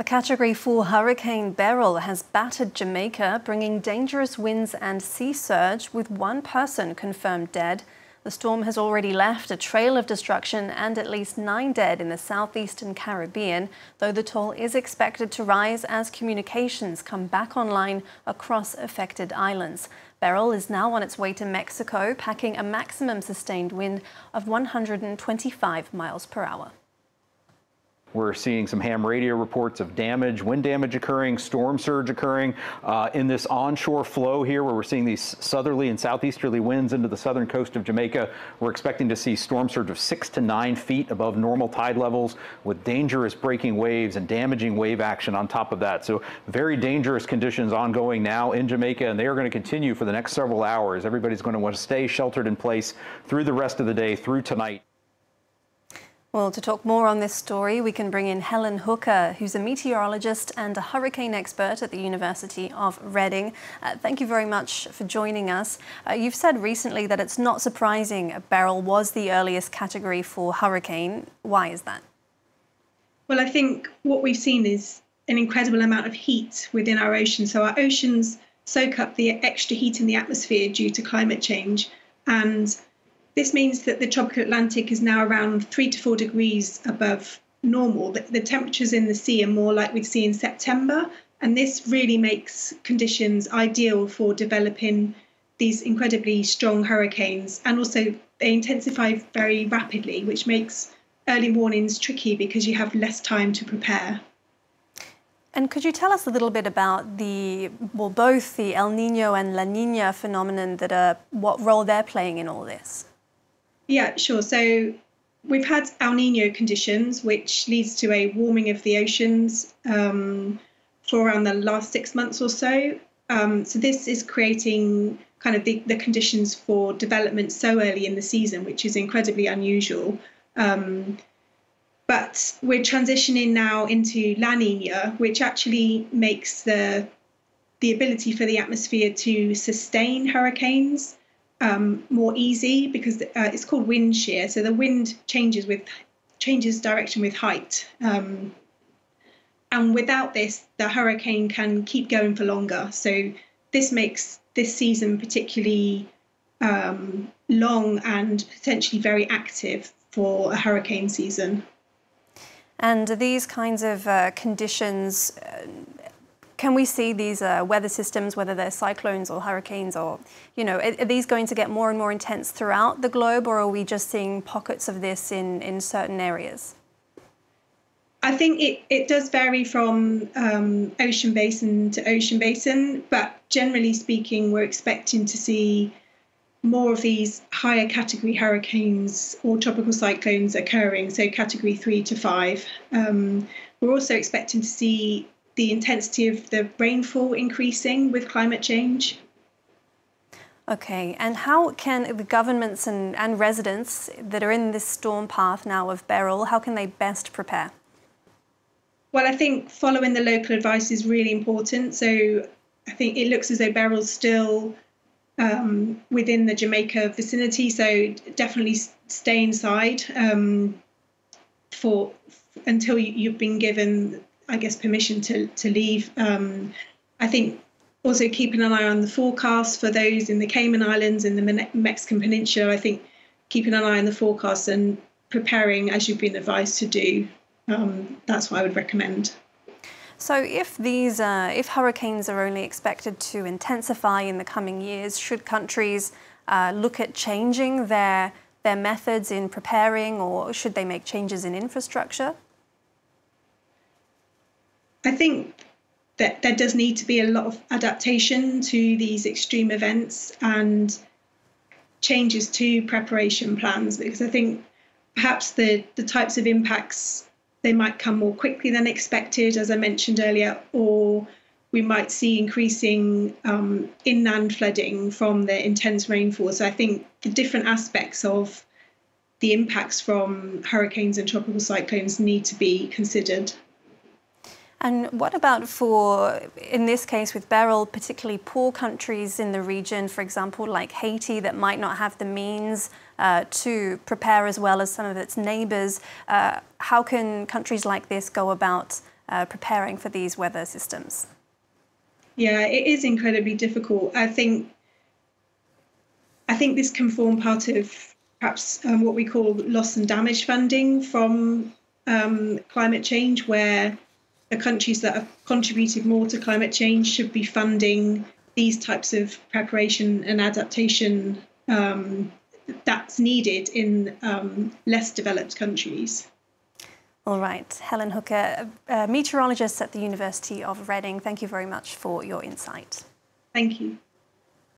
The Category 4 Hurricane Beryl has battered Jamaica, bringing dangerous winds and sea surge, with one person confirmed dead. The storm has already left a trail of destruction and at least 9 dead in the southeastern Caribbean, though the toll is expected to rise as communications come back online across affected islands. Beryl is now on its way to Mexico, packing a maximum sustained wind of 125 miles per hour. We're seeing some ham radio reports of damage, wind damage occurring, storm surge occurring in this onshore flow here where we're seeing these southerly and southeasterly winds into the southern coast of Jamaica. We're expecting to see storm surge of 6 to 9 feet above normal tide levels with dangerous breaking waves and damaging wave action on top of that. So very dangerous conditions ongoing now in Jamaica, and they are going to continue for the next several hours. Everybody's going to want to stay sheltered in place through the rest of the day, through tonight. Well, to talk more on this story, we can bring in Helen Hooker, who's a meteorologist and a hurricane expert at the University of Reading. Thank you very much for joining us. You've said recently that it's not surprising Beryl was the earliest Category 4 hurricane. Why is that? Well, I think what we've seen is an incredible amount of heat within our oceans. So our oceans soak up the extra heat in the atmosphere due to climate change, and this means that the tropical Atlantic is now around 3 to 4 degrees above normal. The temperatures in the sea are more like we'd see in September, and this really makes conditions ideal for developing these incredibly strong hurricanes. And also they intensify very rapidly, which makes early warnings tricky because you have less time to prepare. And could you tell us a little bit about both the El Niño and La Niña phenomenon, what role they're playing in all this? Yeah, sure. So we've had El Niño conditions, which leads to a warming of the oceans for around the last 6 months or so. So this is creating kind of the conditions for development so early in the season, which is incredibly unusual. But we're transitioning now into La Niña, which actually makes the ability for the atmosphere to sustain hurricanes more easy, because it's called wind shear. So the wind changes direction with height. And without this, the hurricane can keep going for longer. So this makes this season particularly long and potentially very active for a hurricane season. And these kinds of conditions, can we see these weather systems, whether they're cyclones or hurricanes, or, are these going to get more and more intense throughout the globe, or are we just seeing pockets of this in certain areas? I think it does vary from ocean basin to ocean basin, but generally speaking, we're expecting to see more of these higher category hurricanes or tropical cyclones occurring, so Category 3 to 5. We're also expecting to see the intensity of the rainfall increasing with climate change. Okay, and how can the governments and residents that are in this storm path now of Beryl, how can they best prepare? Well, I think following the local advice is really important. So I think it looks as though Beryl's still within the Jamaica vicinity, so definitely stay inside until you've been given, I guess, permission to leave. I think also keeping an eye on the forecast for those in the Cayman Islands and the Mexican Peninsula. I think keeping an eye on the forecast and preparing as you've been advised to do. That's what I would recommend. So if hurricanes are only expected to intensify in the coming years, should countries look at changing their methods in preparing, or should they make changes in infrastructure? I think that there does need to be a lot of adaptation to these extreme events and changes to preparation plans, because I think perhaps the types of impacts, they might come more quickly than expected, as I mentioned earlier, or we might see increasing inland flooding from the intense rainfall. So I think the different aspects of the impacts from hurricanes and tropical cyclones need to be considered. And what about in this case with Beryl, particularly poor countries in the region, for example, like Haiti, that might not have the means to prepare as well as some of its neighbours? How can countries like this go about preparing for these weather systems? Yeah, it is incredibly difficult. I think this can form part of perhaps what we call loss and damage funding from climate change, where the countries that have contributed more to climate change should be funding these types of preparation and adaptation that's needed in less developed countries. All right, Helen Hooker, a meteorologist at the University of Reading, thank you very much for your insight. Thank you.